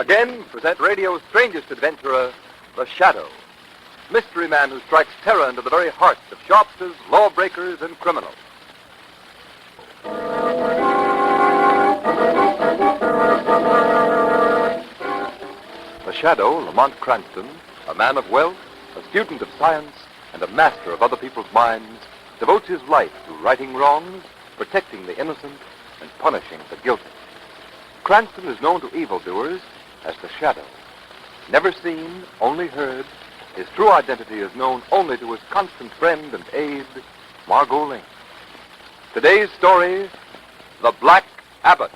Again, present radio's strangest adventurer, The Shadow. Mystery man who strikes terror into the very hearts of shopsters, lawbreakers, and criminals. The Shadow, Lamont Cranston, a man of wealth, a student of science, and a master of other people's minds, devotes his life to righting wrongs, protecting the innocent, and punishing the guilty. Cranston is known to evildoers as the Shadow. Never seen, only heard, his true identity is known only to his constant friend and aide, Margot Lane. Today's story, The Black Abbot.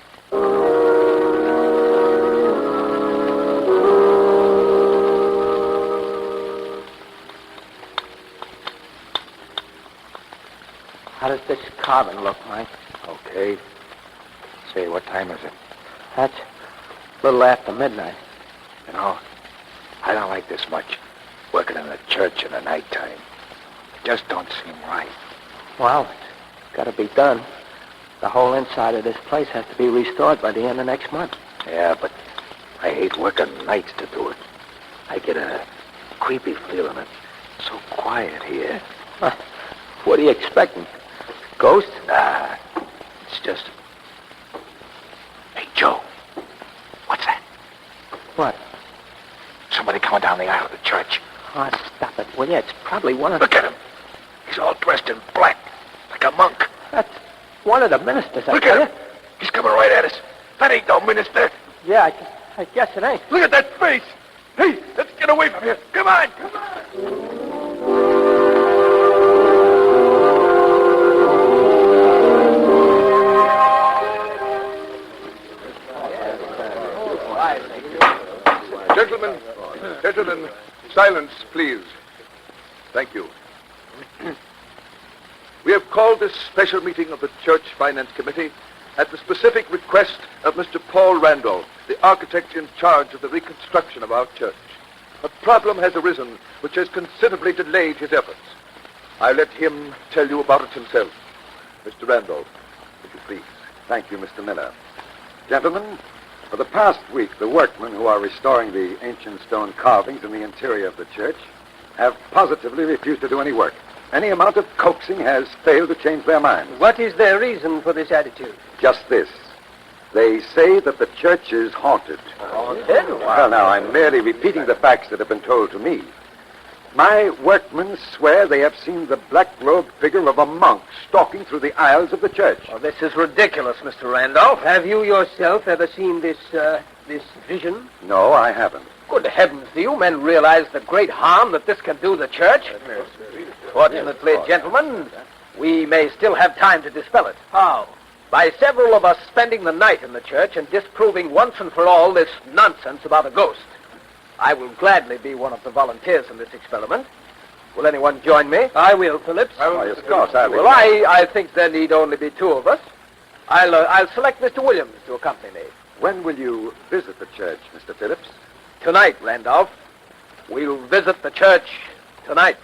How does this carving look, Mike? Okay. Say, what time is it? That's a little after midnight. You know, I don't like this much, working in a church in the nighttime. It just don't seem right. Well, it's got to be done. The whole inside of this place has to be restored by the end of next month. Yeah, but I hate working nights to do it. I get a creepy feeling. It's so quiet here. What are you expecting? Ghosts? Nah, it's just... Hey, Joe. What's that? What? Somebody coming down the aisle of the church. Oh, stop it, will you? It's probably one of... Look at him. He's all dressed in black, like a monk. That's one of the ministers, I Look tell at him. He's coming right at us. That ain't no minister. Yeah, I guess it ain't. Look at that face. Hey, let's get away from here. Come on, come on. Gentlemen, silence, please. Thank you. We have called this special meeting of the Church Finance Committee at the specific request of Mr. Paul Randolph, the architect in charge of the reconstruction of our church. A problem has arisen which has considerably delayed his efforts. I'll let him tell you about it himself. Mr. Randolph, would you please? Thank you, Mr. Miller. Gentlemen, for the past week, the workmen who are restoring the ancient stone carvings in the interior of the church have positively refused to do any work. Any amount of coaxing has failed to change their minds. What is their reason for this attitude? Just this. They say that the church is haunted. Haunted? Well, now, I'm merely repeating the facts that have been told to me. My workmen swear they have seen the black-robed figure of a monk stalking through the aisles of the church. Oh, this is ridiculous, Mr. Randolph. Have you yourself ever seen this vision? No, I haven't. Good heavens, do you men realize the great harm that this can do the church? Fortunately, gentlemen, we may still have time to dispel it. How? By several of us spending the night in the church and disproving once and for all this nonsense about a ghost. I will gladly be one of the volunteers in this experiment. Will anyone join me? I will, Phillips. Why, of course, I'll be. Well, I think there need only be two of us. I'll select Mr. Williams to accompany me. When will you visit the church, Mr. Phillips? Tonight, Randolph. We'll visit the church tonight.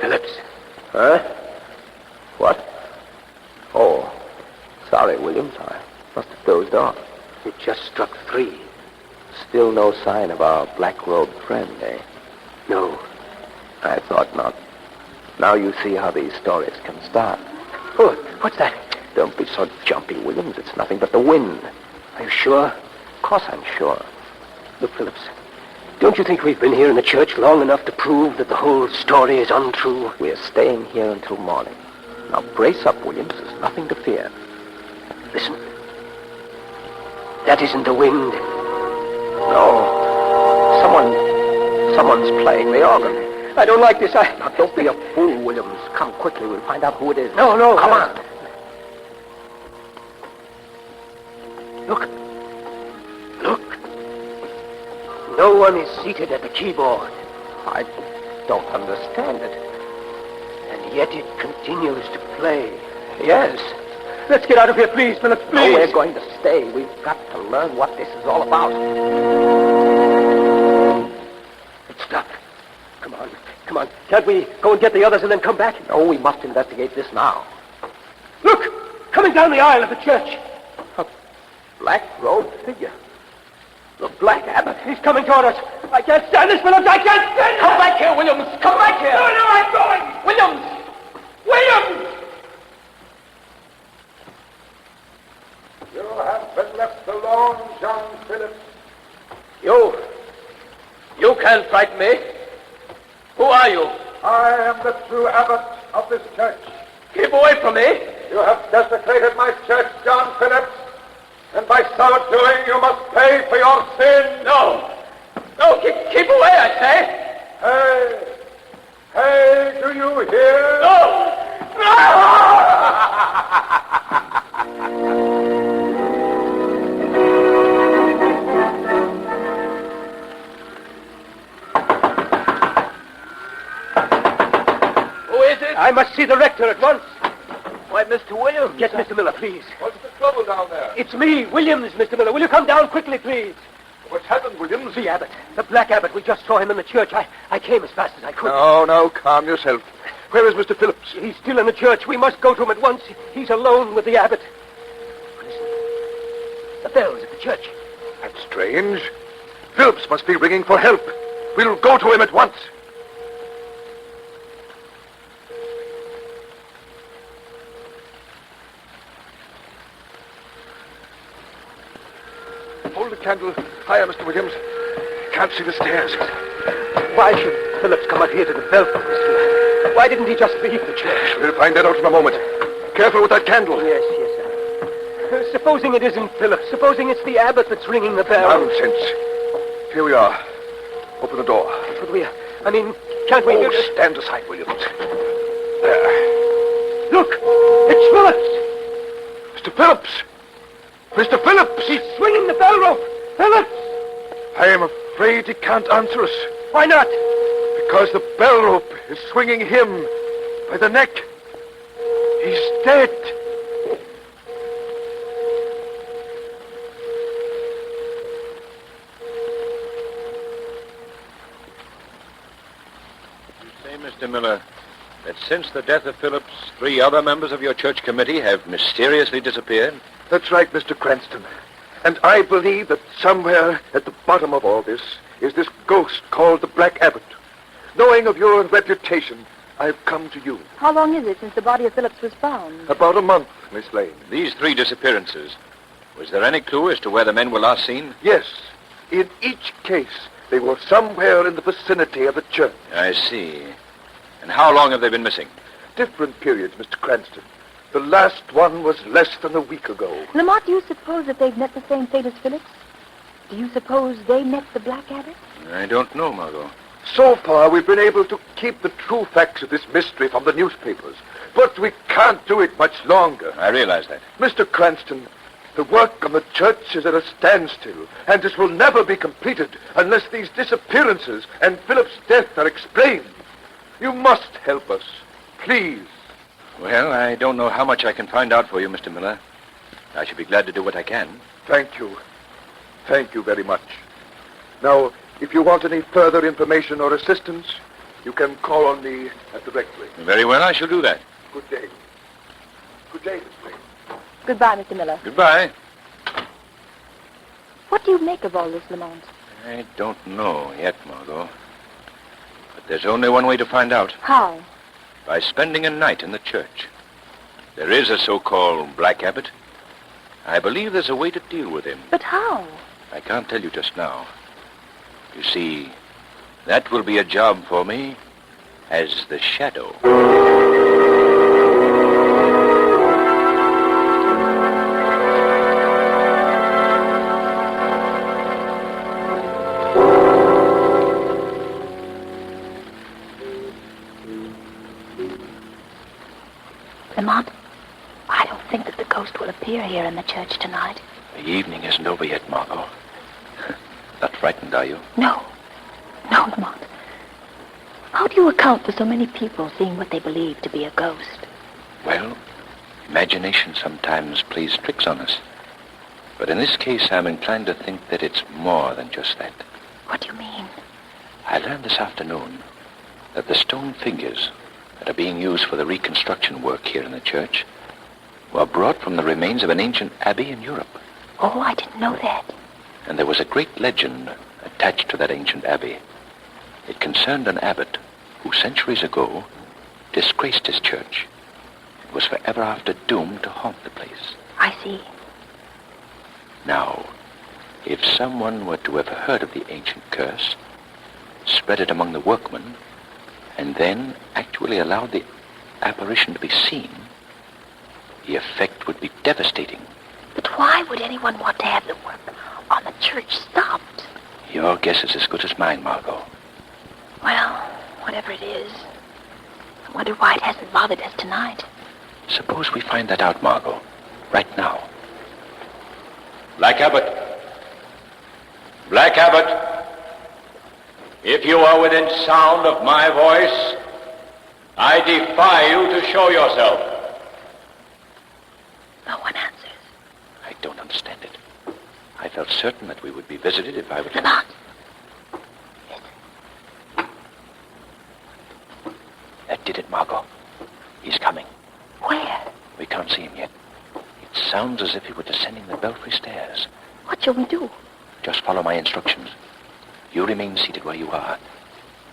Phillips. Huh? What? Oh, sorry, Williams. I must have dozed off. It just struck 3. Still no sign of our black-robed friend, eh? No. I thought not. Now you see how these stories can start. Oh, what's that? Don't be so jumpy, Williams. It's nothing but the wind. Are you sure? Of course I'm sure. Look, Phillips, don't you think we've been here in the church long enough to prove that the whole story is untrue? We're staying here until morning. Now brace up, Williams. There's nothing to fear. Listen. That isn't the wind. No. Someone's playing the organ. I don't like this. Now, don't be a fool, Williams. Come quickly. We'll find out who it is. No. Come on. Look. No one is seated at the keyboard. I don't understand it. And Yet it continues to play. Yes. Let's get out of here, please, Phillips, please. No, we're going to stay. We've got to learn what this is all about. It's stopped. Come on. Come on. Can't we go and get the others and then come back? No, we must investigate this now. Look! Coming down the aisle of the church. A black-robed figure. The Black Abbot. He's coming toward us. I can't stand this, Phillips. I can't stand it. Come back here, Williams. Come back here. No, I'm going. Williams. Williams! You have been left alone, John Phillips. You can't frighten me. Who are you? I am the true abbot of this church. Keep away from me. You have desecrated my church, John Phillips, and by so doing you must pay for your sin. No, keep away, I say. Hey, do you hear? No! Who is it? I must see the rector at once. Why, Mr. Williams. Get Mr. Miller, please. What's the trouble down there? It's me, Williams, Mr. Miller. Will you come down quickly, please? What's happened, Williams? The abbot. The Black Abbot. We just saw him in the church. I came as fast as I could. No, calm yourself. Where is Mr. Phillips? He's still in the church. We must go to him at once. He's alone with the abbot. Listen. The bells at the church. That's strange. Phillips must be ringing for help. We'll go to him at once. Hold the candle higher, Mr. Williams. Can't see the stairs. Why should Phillips come up here to the bell phone, Mr. Miller? Why didn't he just leave the church? We'll find that out in a moment. Careful with that candle. Yes, sir. Supposing it isn't Phillips. Supposing it's the abbot that's ringing the bell. Nonsense. Here we are. Open the door. But can't we... Oh, stand aside, Williams. There. Look! It's Phillips! Mr. Phillips! Mr. Phillips! He's swinging the bell rope! Phillips! I am afraid he can't answer us. Why not? Because the bell rope is swinging him by the neck. He's dead. You say, Mr. Miller, that since the death of Phillips, 3 other members of your church committee have mysteriously disappeared? That's right, Mr. Cranston. And I believe that somewhere at the bottom of all this is this ghost called the Black Abbot. Knowing of your reputation, I've come to you. How long is it since the body of Phillips was found? About a month, Miss Lane. These 3 disappearances, was there any clue as to where the men were last seen? Yes. In each case, they were somewhere in the vicinity of the church. I see. And how long have they been missing? Different periods, Mr. Cranston. The last one was less than a week ago. Lamont, do you suppose that they've met the same fate as Phillips? Do you suppose they met the Black Abbot? I don't know, Margot. So far, we've been able to keep the true facts of this mystery from the newspapers. But we can't do it much longer. I realize that. Mr. Cranston, the work on the church is at a standstill, and this will never be completed unless these disappearances and Philip's death are explained. You must help us. Please. Well, I don't know how much I can find out for you, Mr. Miller. I should be glad to do what I can. Thank you. Thank you very much. Now, if you want any further information or assistance, you can call on me at the rectory. Very well, I shall do that. Good day. Good day, Miss Lane. Goodbye, Mr. Miller. Goodbye. What do you make of all this, Lamont? I don't know yet, Margot. But there's only one way to find out. How? By spending a night in the church. There is a so-called Black Abbot. I believe there's a way to deal with him. But how? I can't tell you just now. You see, that will be a job for me as the Shadow. Lamont, I don't think that the ghost will appear here in the church tonight. The evening isn't over yet, Margot. Not frightened, are you? No. No, Lamont. How do you account for so many people seeing what they believe to be a ghost? Well, imagination sometimes plays tricks on us. But in this case, I'm inclined to think that it's more than just that. What do you mean? I learned this afternoon that the stone figures that are being used for the reconstruction work here in the church were brought from the remains of an ancient abbey in Europe. Oh, I didn't know that. And there was a great legend attached to that ancient abbey. It concerned an abbot who centuries ago disgraced his church and was forever after doomed to haunt the place. I see. Now, if someone were to have heard of the ancient curse, spread it among the workmen, and then actually allowed the apparition to be seen, the effect would be devastating. But why would anyone want to have the work on the church stopped? Your guess is as good as mine, Margot. Well, whatever it is, I wonder why it hasn't bothered us tonight. Suppose we find that out, Margot, right now. Black Abbot. Black Abbot. If you are within sound of my voice, I defy you to show yourself. No one answers. I don't understand it. I felt certain that we would be visited if I would... Lamont. That did it, Margot. He's coming. Where? We can't see him yet. It sounds as if he were descending the belfry stairs. What shall we do? Just follow my instructions. You remain seated where you are.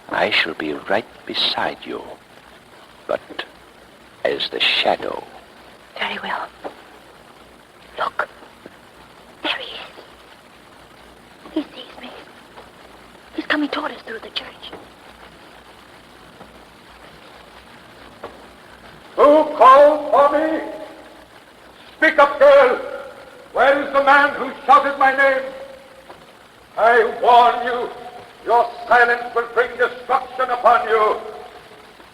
I shall be right beside you, but as the shadow. Very well. Look. There he is. He sees me. He's coming toward us through the church. Who called for me? Speak up, girl. Where is the man who shouted my name? I warn you, your silence will bring destruction upon you.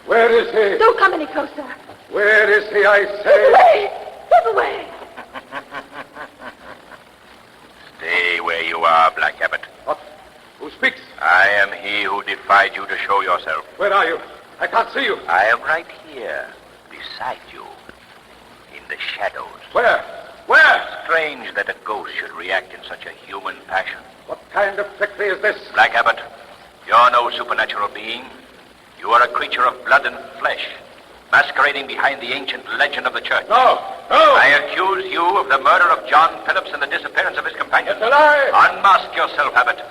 Where is he? Don't come any closer. Where is he, I Get say? away! Get away! Stay where you are, Black Abbot. What? Who speaks? I am he who defied you to show yourself. Where are you? I can't see you. I am right here, beside you, in the shadows. Where? Where? Strange that a ghost should react in such a human fashion. What kind of trickery is this? Black Abbot, you're no supernatural being. You are a creature of blood and flesh, masquerading behind the ancient legend of the church. No! I accuse you of the murder of John Phillips and the disappearance of his companions. It's a lie! Unmask yourself, Abbot.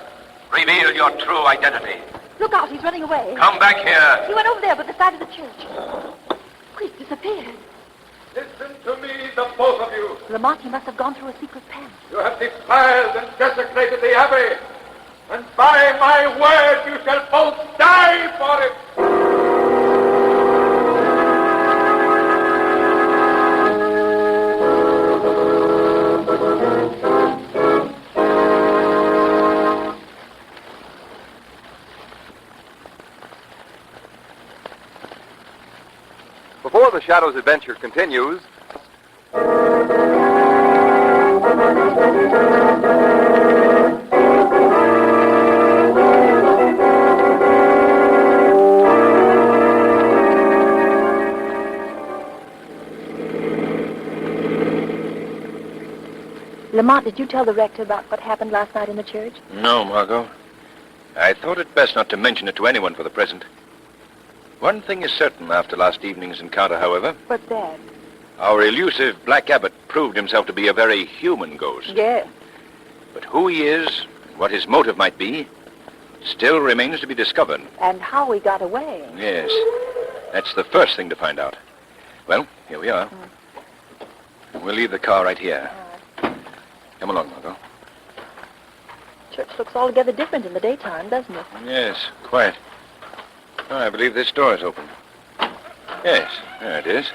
Reveal your true identity. Look out, he's running away. Come back here. He went over there by the side of the church. He's disappeared. Listen to me, the both of you. Lamont, he must have gone through a secret pen. You have defiled and desecrated the abbey. And by my word, you shall both die for it. Before the Shadow's adventure continues... Lamont, did you tell the rector about what happened last night in the church? No, Margot. I thought it best not to mention it to anyone for the present. One thing is certain after last evening's encounter, however. What's that? Our elusive Black Abbot proved himself to be a very human ghost. Yes. But who he is, and what his motive might be, still remains to be discovered. And how we got away. Yes. That's the first thing to find out. Well, here we are. We'll leave the car right here. Come along, Margot. Church looks altogether different in the daytime, doesn't it? Yes, quiet. Oh, I believe this door is open. Yes, there it is.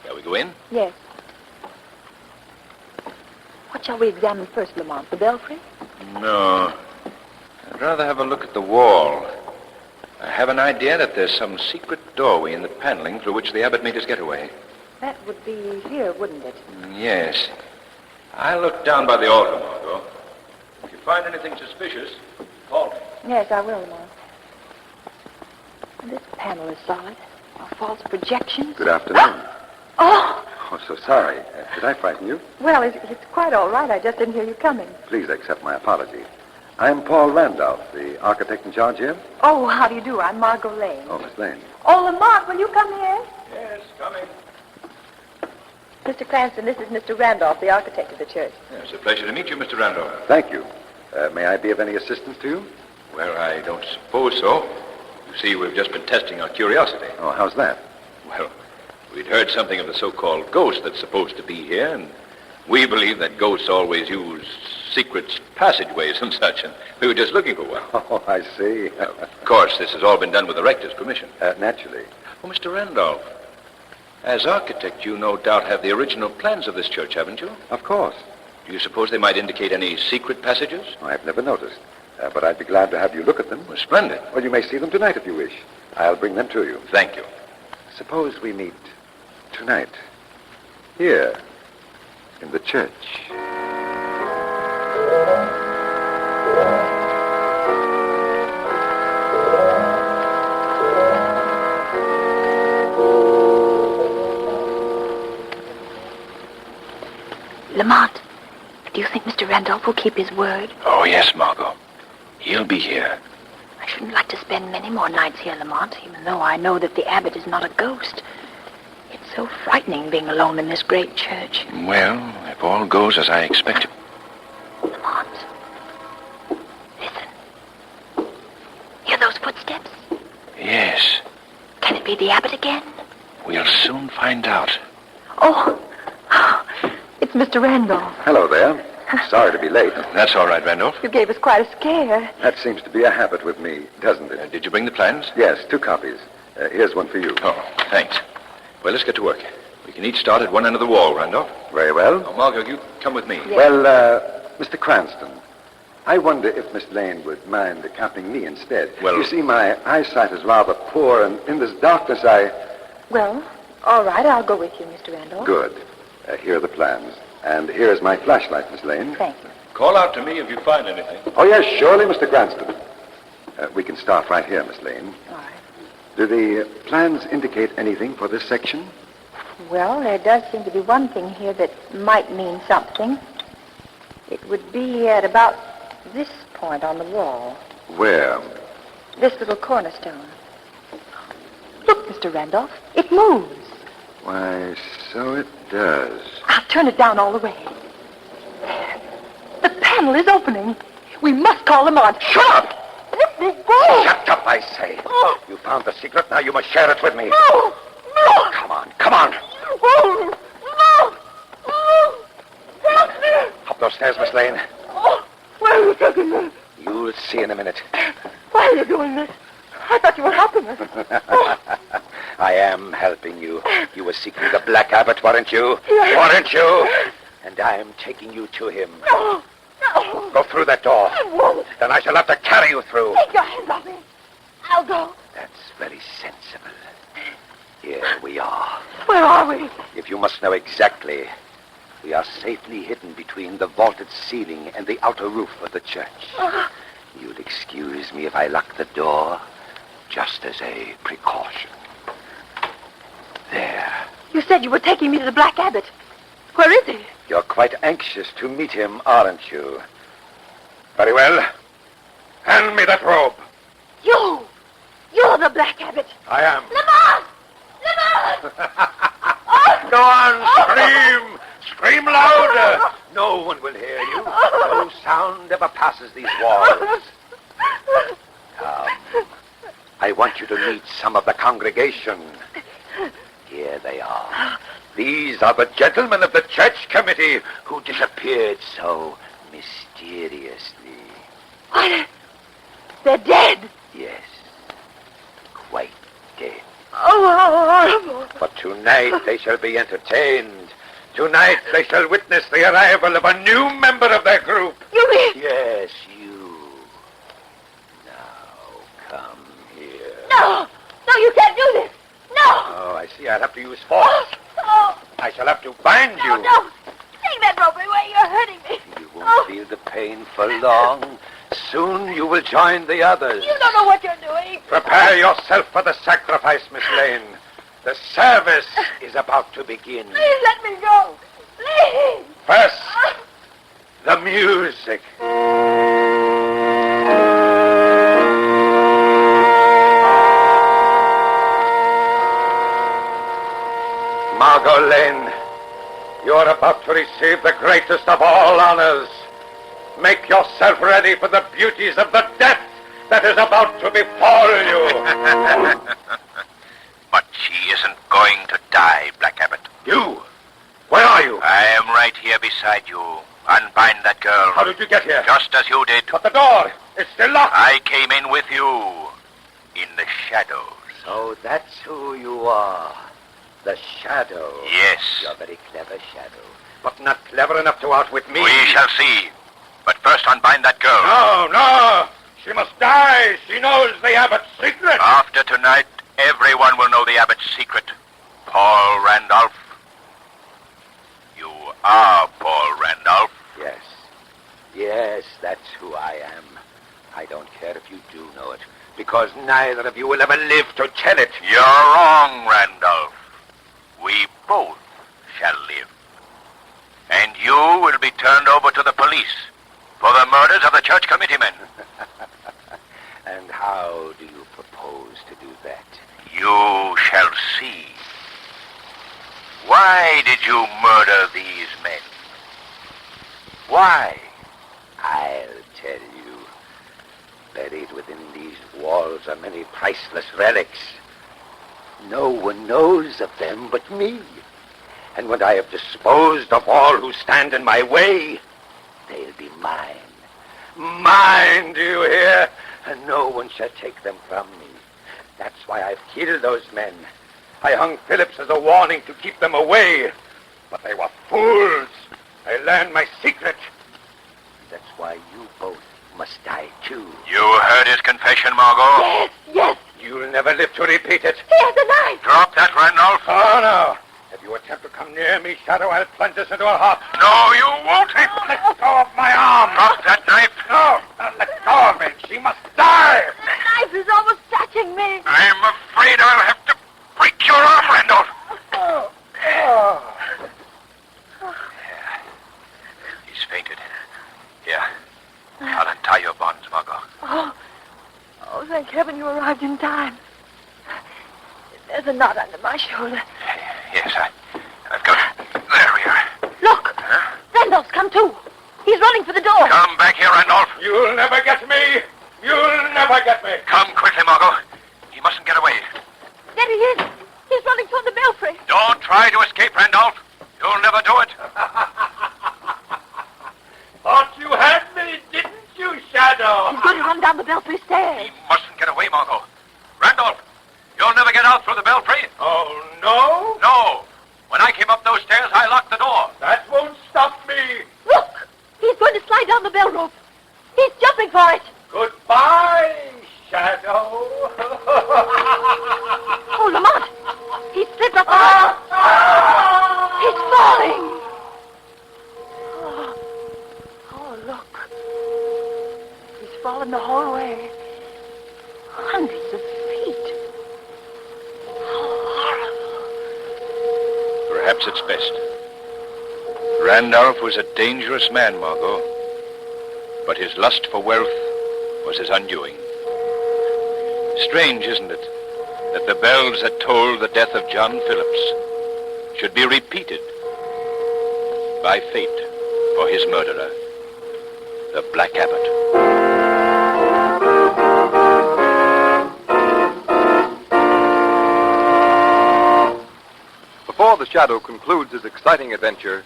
Shall we go in? Yes. What shall we examine first, Lamont? The belfry? No. I'd rather have a look at the wall. I have an idea that there's some secret doorway in the paneling through which the abbot made his getaway. That would be here, wouldn't it? Yes. I'll look down by the altar, Margot. If you find anything suspicious, call me. Yes, I will, Lamont. This panel is solid. No false projections. Good afternoon. Oh, Oh, so sorry. Did I frighten you? well, it's quite all right. I just didn't hear you coming. Please accept my apology. I'm Paul Randolph, the architect in charge here. Oh, how do you do? I'm Margot Lane. Oh, Miss Lane. Oh, Lamont, will you come here? Yes, coming. Mr. Cranston, this is Mr. Randolph, the architect of the church. It's a pleasure to meet you, Mr. Randolph. Thank you. May I be of any assistance to you? Well, I don't suppose so. You see, we've just been testing our curiosity. Oh, how's that? Well, we'd heard something of the so-called ghost that's supposed to be here, and we believe that ghosts always use secret passageways and such, and we were just looking for one. Oh, I see. Of course, this has all been done with the rector's permission. Naturally. Oh, Mr. Randolph, as architect, you no doubt have the original plans of this church, haven't you? Of course. Do you suppose they might indicate any secret passages? I've never noticed. But I'd be glad to have you look at them. Well, splendid. Well, you may see them tonight if you wish. I'll bring them to you. Thank you. Suppose we meet tonight, here, in the church. Lamont, do you think Mr. Randolph will keep his word? Oh, yes, Margot. He'll be here. I shouldn't like to spend many more nights here, Lamont, even though I know that the abbot is not a ghost. It's so frightening being alone in this great church. Well, if all goes as I expected. Lamont, listen. Hear those footsteps? Yes. Can it be the abbot again? We'll soon find out. Oh, it's Mr. Randolph. Hello there. Sorry to be late. That's all right, Randolph. You gave us quite a scare. That seems to be a habit with me, doesn't it? Did you bring the plans? Yes, 2 copies. Here's one for you. Oh, thanks. Well, let's get to work. We can each start at one end of the wall, Randolph. Very well. Oh, Margot, you come with me. Yes. Well, Mr. Cranston, I wonder if Miss Lane would mind accompanying me instead. Well- You see, my eyesight is rather poor, and in this darkness, Well, all right, I'll go with you, Mr. Randolph. Good. Here are the plans. And here's my flashlight, Miss Lane. Thank you. Call out to me if you find anything. Oh, yes, surely, Mr. Cranston. We can start right here, Miss Lane. All right. Do the plans indicate anything for this section? Well, there does seem to be one thing here that might mean something. It would be at about this point on the wall. Where? This little cornerstone. Look, Mr. Randolph, it moves. Why, so it does. I'll turn it down all the way. There. The panel is opening. We must call them on. Shut up! No! Shut up, I say. Oh. You found the secret, now you must share it with me. No! No! Come on, come on. Oh, no! Oh, help me! Up those stairs, Miss Lane. Oh, where are you taking me? You'll see in a minute. Why are you doing this? I thought you were helping us. Oh. I am helping you. You were seeking the Black Abbot, weren't you? Yes. Weren't you? And I'm taking you to him. No! No! Go through that door. I won't. Then I shall have to carry you through. Take your hands off me. I'll go. That's very sensible. Here we are. Where are we? If you must know exactly, we are safely hidden between the vaulted ceiling and the outer roof of the church. You'll excuse me if I lock the door, just as a precaution. There. You said you were taking me to the Black Abbot. Where is he? You're quite anxious to meet him, aren't you? Very well. Hand me that robe. You're the Black Abbot. I am. Lamont! Lamont! Go on, scream! Scream louder! No one will hear you. No sound ever passes these walls. Come. I want you to meet some of the congregation. Here they are. These are the gentlemen of the church committee who disappeared so mysteriously. What? They're dead. Yes, quite dead. Oh, how horrible. But tonight they shall be entertained. Tonight they shall witness the arrival of a new member of their group. You mean? Yes, you. Now, come here. No! No, you can't do this. No! Oh, I see. I'll have to use force. Oh, I shall have to bind no, you. no. Take that rope away. You're hurting me. You won't feel the pain for long. soon you will join the others. You don't know what you're doing. Prepare yourself for the sacrifice, Miss Lane. The service is about to begin. Please let me go. Please. First, the music. Margot Lane, you are about to receive the greatest of all honors. Make yourself ready for the beauties of the death that is about to befall you. But she isn't going to die, Black Abbot. You? Where are you? I am right here beside you. Unbind that girl. How did you get here? Just as you did. But the door, it's still locked. I came in with you. In the shadows. So that's who you are. The Shadow. Yes. You're very clever, Shadow. But not clever enough to outwit me. We shall see. But first unbind that girl. No. She must die. She knows the Abbot's secret. After tonight, everyone will know the Abbot's secret. Paul Randolph. You are Paul Randolph. Yes. Yes, that's who I am. I don't care if you do know it, because neither of you will ever live to tell it. You're wrong, Randolph. We both shall live. And you will be turned over to the police for the murders of the church committeemen. And how do you propose to do that? You shall see. Why did you murder these men? Why? I'll tell you. Buried within these walls are many priceless relics. No one knows of them but me. And when I have disposed of all who stand in my way, they'll be mine. Mine, do you hear? And no one shall take them from me. That's why I've killed those men. I hung Phillips as a warning to keep them away. But they were fools. They learned my secret. That's why you both must die too. You heard his confession, Margot? Yes. You'll never live to repeat it. He has a knife. Drop that, Randolph. Oh, no. If you attempt to come near me, Shadow, I'll plunge this into her heart. No, you won't. Let go of my arm. Drop that knife. No, let go of it. She must die. The knife is almost touching me. I'm afraid I'll have to break your arm, Randolph. He's fainted. Here. I'll untie your bonds, Margot. Oh, thank heaven you arrived in time. There's a knot under my shoulder. Yes, I've got it. There we are. Look! Huh? Randolph's come too. He's running for the door. Come back here, Randolph. You'll never get me. You'll never get me. Come quickly, Margot. He mustn't get away. There he is. He's running toward the belfry. Don't try to escape, Randolph. You'll never do it. Thought you had me, didn't you, Shadow? He's going to run down the belfry stairs. He mustn't get away, Margot. Randolph, you'll never get out through the belfry. Oh, no? No. When I came up those stairs, I locked the door. That won't stop me. Look! He's going to slide down the bell rope. He's jumping for it. Goodbye, Shadow. Oh, Lamont! He slipped up the He's falling! Oh, look. He's fallen the whole way. Hundreds of feet. How horrible. Perhaps it's best. Randolph was a dangerous man, Margot. But his lust for wealth was his undoing. Strange, isn't it, that the bells that tolled the death of John Phillips should be repeated by fate for his murderer, the Black Abbot. Before the Shadow concludes his exciting adventure,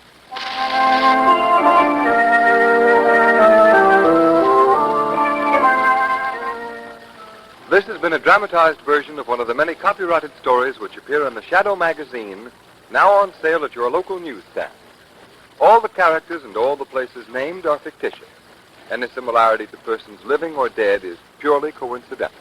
this has been a dramatized version of one of the many copyrighted stories which appear in the Shadow magazine, now on sale at your local newsstand. All the characters and all the places named are fictitious. Any similarity to persons living or dead is purely coincidental.